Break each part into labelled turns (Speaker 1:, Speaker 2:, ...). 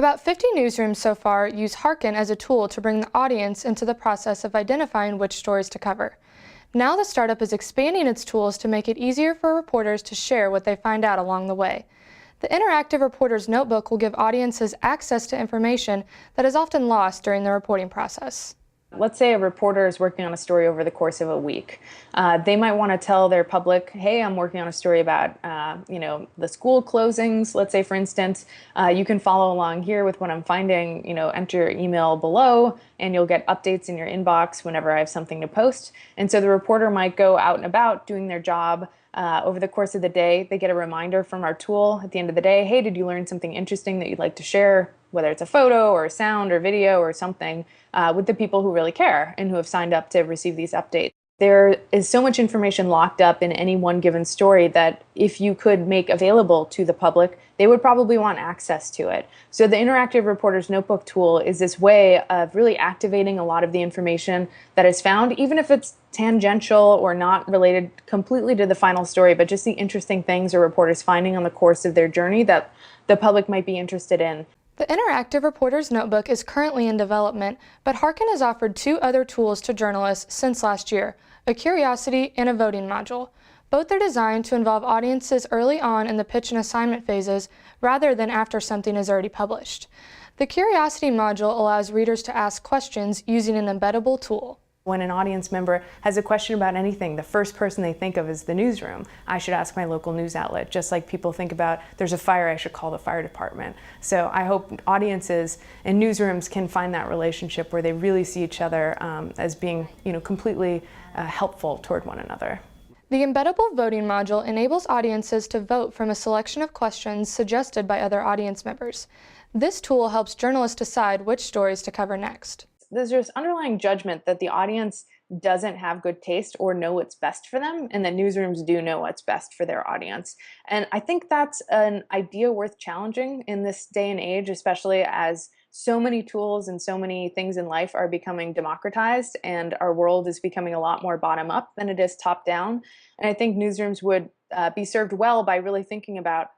Speaker 1: About 50 newsrooms so far use Hearken as a tool to bring the audience into the process of identifying which stories to cover. Now the startup is expanding its tools to make it easier for reporters to share what they find out along the way. The interactive reporter's notebook will give audiences access to information that is often lost during the reporting process.
Speaker 2: Let's say a reporter is working on a story over the course of a week. They might want to tell their public, hey, I'm working on a story about, the school closings. Let's say, for instance, you can follow along here with what I'm finding, enter your email below and you'll get updates in your inbox whenever I have something to post. And so the reporter might go out and about doing their job. Over the course of the day, they get a reminder from our tool at the end of the day, hey, did you learn something interesting that you'd like to share, whether it's a photo or a sound or video or something, with the people who really care and who have signed up to receive these updates. There is so much information locked up in any one given story that if you could make available to the public, they would probably want access to it. So the Interactive Reporter's Notebook tool is this way of really activating a lot of the information that is found, even if it's tangential or not related completely to the final story, but just the interesting things a reporter's finding on the course of their journey that the public might be interested in.
Speaker 1: The Interactive Reporter's Notebook is currently in development, but Hearken has offered 2 other tools to journalists since last year, a curiosity and a voting module. Both are designed to involve audiences early on in the pitch and assignment phases rather than after something is already published. The curiosity module allows readers to ask questions using an embeddable tool.
Speaker 2: When an audience member has a question about anything, the first person they think of is the newsroom. I should ask my local news outlet, just like people think about there's a fire, I should call the fire department. So I hope audiences and newsrooms can find that relationship where they really see each other as being completely helpful toward one another.
Speaker 1: The embeddable voting module enables audiences to vote from a selection of questions suggested by other audience members. This tool helps journalists decide which stories to cover next.
Speaker 2: There's this underlying judgment that the audience doesn't have good taste or know what's best for them, and that newsrooms do know what's best for their audience. And I think that's an idea worth challenging in this day and age, especially as so many tools and so many things in life are becoming democratized and our world is becoming a lot more bottom up than it is top down. And I think newsrooms would be served well by really thinking about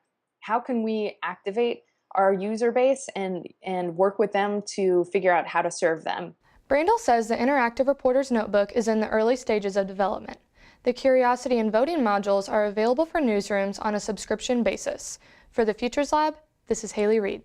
Speaker 2: how can we activate our user base and work with them to figure out how to serve them.
Speaker 1: Reynolds says the Interactive Reporter's Notebook is in the early stages of development. The curiosity and voting modules are available for newsrooms on a subscription basis. For the Futures Lab, this is Haley Reed.